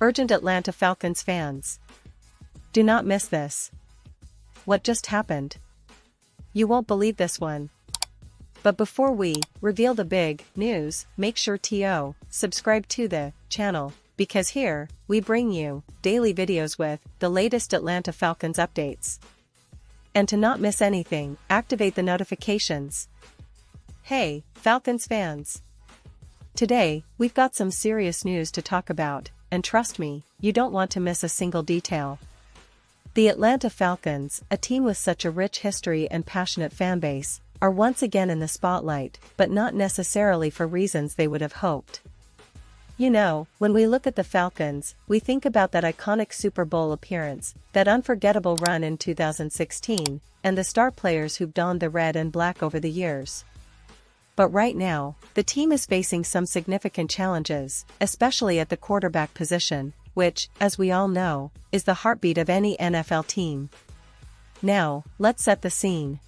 Urgent Atlanta Falcons fans. Do not miss this. What just happened? You won't believe this one. But before we reveal the big news, make sure to subscribe to the channel, because here, we bring you daily videos with the latest Atlanta Falcons updates. And to not miss anything, activate the notifications. Hey, Falcons fans! Today, we've got some serious news to talk about, and trust me, you don't want to miss a single detail. The Atlanta Falcons, a team with such a rich history and passionate fanbase, are once again in the spotlight, but not necessarily for reasons they would have hoped. You know, when we look at the Falcons, we think about that iconic Super Bowl appearance, that unforgettable run in 2016, and the star players who've donned the red and black over the years. But right now, the team is facing some significant challenges, especially at the quarterback position, which, as we all know, is the heartbeat of any NFL team. Now, let's set the scene.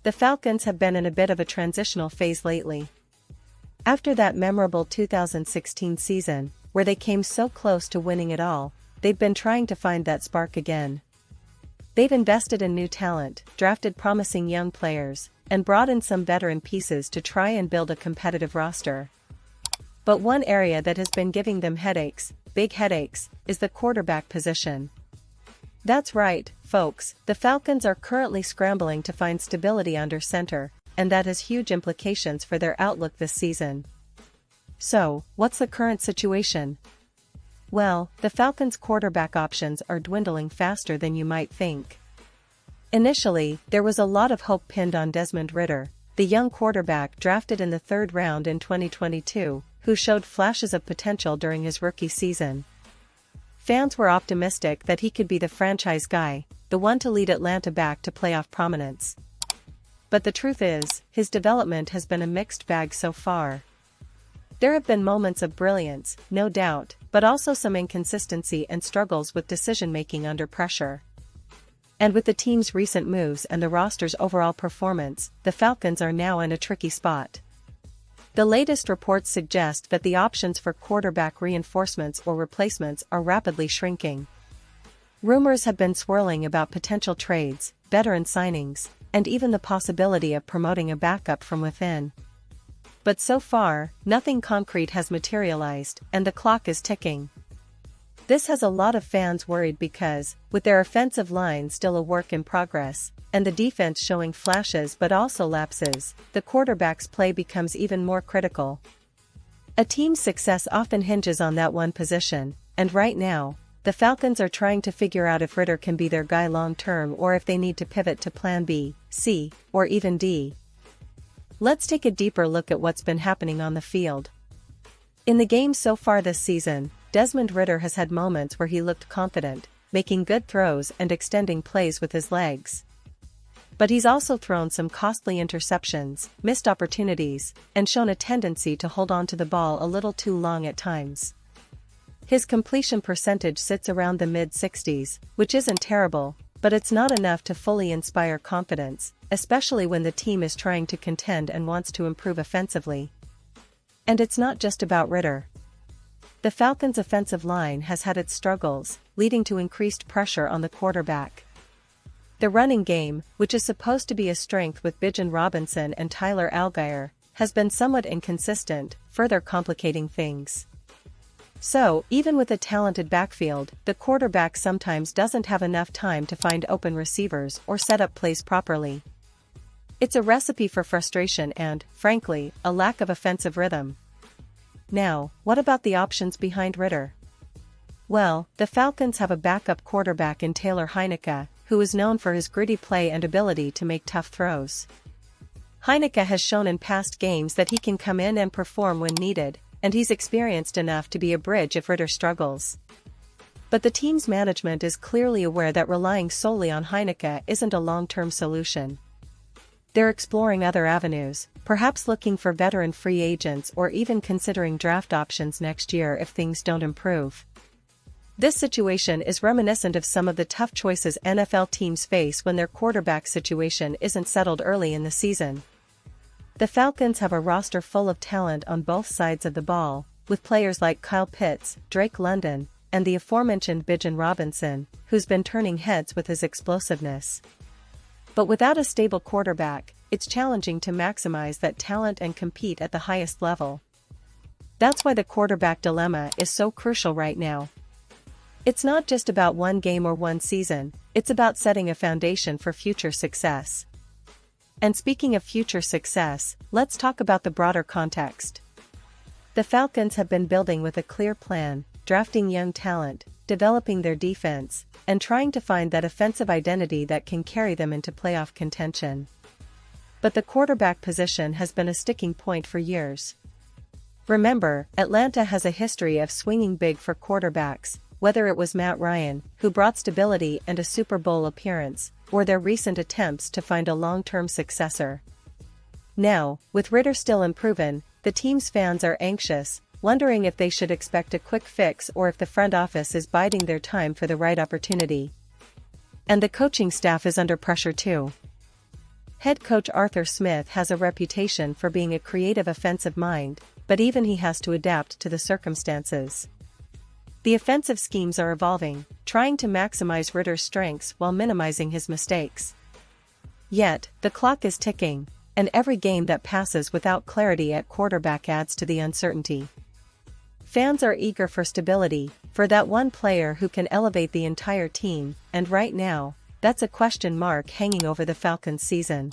The Falcons have been in a bit of a transitional phase lately. After that memorable 2016 season, where they came so close to winning it all, they've been trying to find that spark again. They've invested in new talent, drafted promising young players, and brought in some veteran pieces to try and build a competitive roster. But one area that has been giving them headaches, big headaches, is the quarterback position. That's right, folks, the Falcons are currently scrambling to find stability under center, and that has huge implications for their outlook this season. So, what's the current situation? Well, the Falcons' quarterback options are dwindling faster than you might think. Initially, there was a lot of hope pinned on Desmond Ridder, the young quarterback drafted in the third round in 2022, who showed flashes of potential during his rookie season. Fans were optimistic that he could be the franchise guy, the one to lead Atlanta back to playoff prominence. But the truth is, his development has been a mixed bag so far. There have been moments of brilliance, no doubt, but also some inconsistency and struggles with decision-making under pressure. And with the team's recent moves and the roster's overall performance, the Falcons are now in a tricky spot. The latest reports suggest that the options for quarterback reinforcements or replacements are rapidly shrinking. Rumors have been swirling about potential trades, veteran signings, and even the possibility of promoting a backup from within. But so far, nothing concrete has materialized, and the clock is ticking. This has a lot of fans worried because, with their offensive line still a work in progress, and the defense showing flashes but also lapses, the quarterback's play becomes even more critical. A team's success often hinges on that one position, and right now, the Falcons are trying to figure out if Ridder can be their guy long-term or if they need to pivot to Plan B, C, or even D. Let's take a deeper look at what's been happening on the field. In the games so far this season, Desmond Ridder has had moments where he looked confident, making good throws and extending plays with his legs. But he's also thrown some costly interceptions, missed opportunities, and shown a tendency to hold on to the ball a little too long at times. His completion percentage sits around the mid-60s, which isn't terrible, but it's not enough to fully inspire confidence, especially when the team is trying to contend and wants to improve offensively. And it's not just about Ridder. The Falcons' offensive line has had its struggles, leading to increased pressure on the quarterback. The running game, which is supposed to be a strength with Bijan Robinson and Tyler Allgeier, has been somewhat inconsistent, further complicating things. So, even with a talented backfield, the quarterback sometimes doesn't have enough time to find open receivers or set up plays properly. It's a recipe for frustration and, frankly, a lack of offensive rhythm. Now, what about the options behind Ridder? Well, the Falcons have a backup quarterback in Taylor Heinicke, who is known for his gritty play and ability to make tough throws. Heinicke has shown in past games that he can come in and perform when needed, and he's experienced enough to be a bridge if Ridder struggles. But the team's management is clearly aware that relying solely on Heinicke isn't a long-term solution. They're exploring other avenues, perhaps looking for veteran free agents or even considering draft options next year if things don't improve. This situation is reminiscent of some of the tough choices NFL teams face when their quarterback situation isn't settled early in the season. The Falcons have a roster full of talent on both sides of the ball, with players like Kyle Pitts, Drake London, and the aforementioned Bijan Robinson, who's been turning heads with his explosiveness. But without a stable quarterback, it's challenging to maximize that talent and compete at the highest level. That's why the quarterback dilemma is so crucial right now. It's not just about one game or one season, it's about setting a foundation for future success. And speaking of future success, let's talk about the broader context. The Falcons have been building with a clear plan, drafting young talent, developing their defense, and trying to find that offensive identity that can carry them into playoff contention. But the quarterback position has been a sticking point for years. Remember, Atlanta has a history of swinging big for quarterbacks, whether it was Matt Ryan, who brought stability and a Super Bowl appearance, or their recent attempts to find a long-term successor. Now, with Ridder still unproven, the team's fans are anxious, wondering if they should expect a quick fix or if the front office is biding their time for the right opportunity. And the coaching staff is under pressure too. Head coach Arthur Smith has a reputation for being a creative offensive mind, but even he has to adapt to the circumstances. The offensive schemes are evolving, trying to maximize Ridder's strengths while minimizing his mistakes. Yet, the clock is ticking, and every game that passes without clarity at quarterback adds to the uncertainty. Fans are eager for stability, for that one player who can elevate the entire team, and right now, that's a question mark hanging over the Falcons season.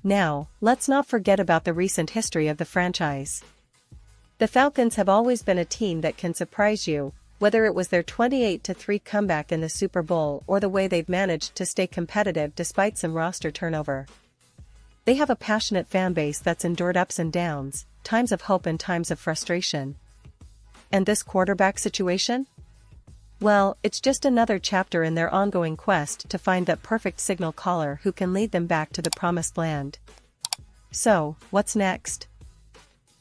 Now, let's not forget about the recent history of the franchise. The Falcons have always been a team that can surprise you, whether it was their 28-3 comeback in the Super Bowl or the way they've managed to stay competitive despite some roster turnover. They have a passionate fan base that's endured ups and downs, times of hope and times of frustration. And this quarterback situation? Well, it's just another chapter in their ongoing quest to find that perfect signal caller who can lead them back to the promised land. So, what's next?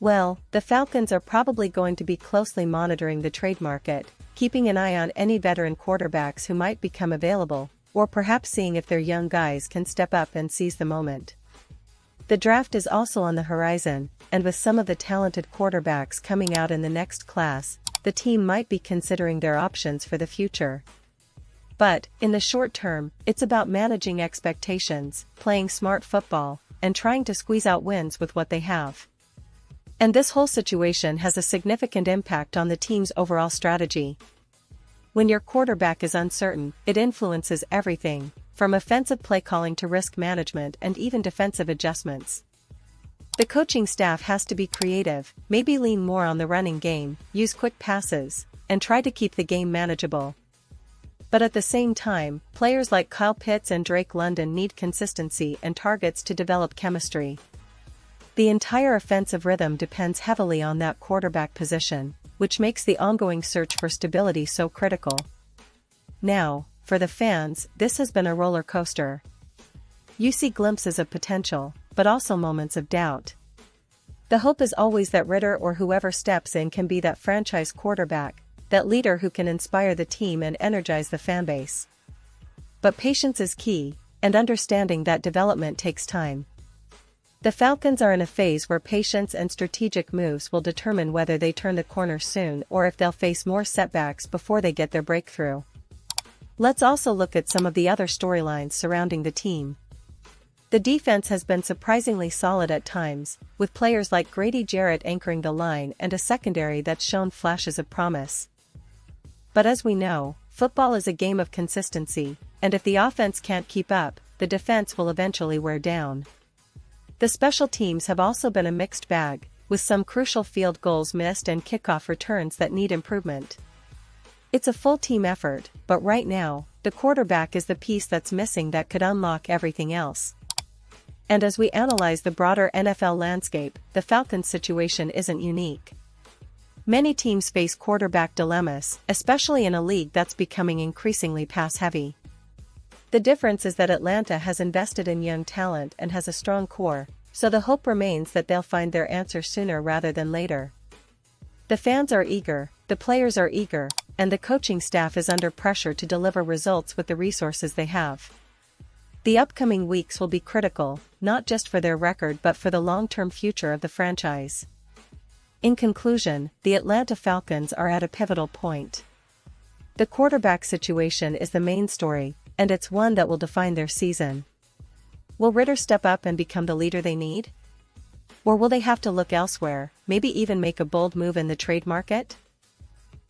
Well, the Falcons are probably going to be closely monitoring the trade market, keeping an eye on any veteran quarterbacks who might become available, or perhaps seeing if their young guys can step up and seize the moment. The draft is also on the horizon, and with some of the talented quarterbacks coming out in the next class, the team might be considering their options for the future. But, in the short term, it's about managing expectations, playing smart football, and trying to squeeze out wins with what they have. And this whole situation has a significant impact on the team's overall strategy. When your quarterback is uncertain, it influences everything, from offensive play calling to risk management and even defensive adjustments. The coaching staff has to be creative, maybe lean more on the running game, use quick passes, and try to keep the game manageable. But at the same time, players like Kyle Pitts and Drake London need consistency and targets to develop chemistry. The entire offensive rhythm depends heavily on that quarterback position, which makes the ongoing search for stability so critical. Now, for the fans, this has been a roller coaster. You see glimpses of potential, but also moments of doubt. The hope is always that Ridder or whoever steps in can be that franchise quarterback, that leader who can inspire the team and energize the fanbase. But patience is key, and understanding that development takes time. The Falcons are in a phase where patience and strategic moves will determine whether they turn the corner soon or if they'll face more setbacks before they get their breakthrough. Let's also look at some of the other storylines surrounding the team. The defense has been surprisingly solid at times, with players like Grady Jarrett anchoring the line and a secondary that's shown flashes of promise. But as we know, football is a game of consistency, and if the offense can't keep up, the defense will eventually wear down. The special teams have also been a mixed bag, with some crucial field goals missed and kickoff returns that need improvement. It's a full team effort, but right now, the quarterback is the piece that's missing that could unlock everything else. And as we analyze the broader NFL landscape, the Falcons' situation isn't unique. Many teams face quarterback dilemmas, especially in a league that's becoming increasingly pass-heavy. The difference is that Atlanta has invested in young talent and has a strong core, so the hope remains that they'll find their answer sooner rather than later. The fans are eager, the players are eager, and the coaching staff is under pressure to deliver results with the resources they have. The upcoming weeks will be critical, not just for their record but for the long-term future of the franchise. In conclusion, the Atlanta Falcons are at a pivotal point. The quarterback situation is the main story, and it's one that will define their season. Will Ritter step up and become the leader they need? Or will they have to look elsewhere, maybe even make a bold move in the trade market?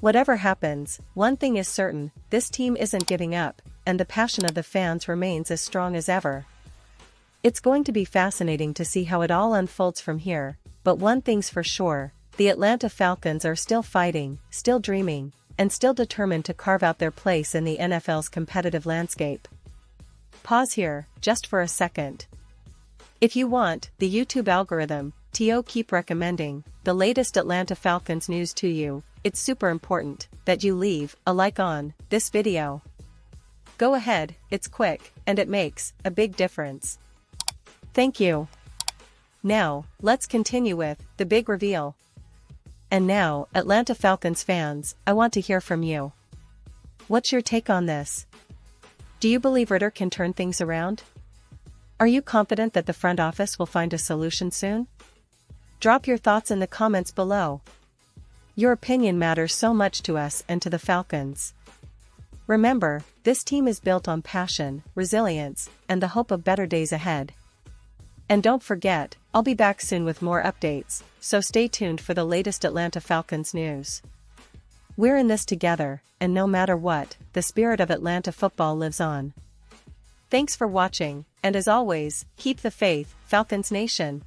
Whatever happens, one thing is certain, this team isn't giving up, and the passion of the fans remains as strong as ever. It's going to be fascinating to see how it all unfolds from here, but one thing's for sure, the Atlanta Falcons are still fighting, still dreaming, and still determined to carve out their place in the NFL's competitive landscape. Pause here, just for a second. If you want the YouTube algorithm to keep recommending the latest Atlanta Falcons news to you, it's super important that you leave a like on this video. Go ahead, it's quick, and it makes a big difference. Thank you. Now, let's continue with the big reveal. And now, Atlanta Falcons fans, I want to hear from you. What's your take on this? Do you believe Ritter can turn things around? Are you confident that the front office will find a solution soon? Drop your thoughts in the comments below. Your opinion matters so much to us and to the Falcons. Remember, this team is built on passion, resilience, and the hope of better days ahead. And don't forget, I'll be back soon with more updates, so stay tuned for the latest Atlanta Falcons news. We're in this together, and no matter what, the spirit of Atlanta football lives on. Thanks for watching, and as always, keep the faith, Falcons Nation.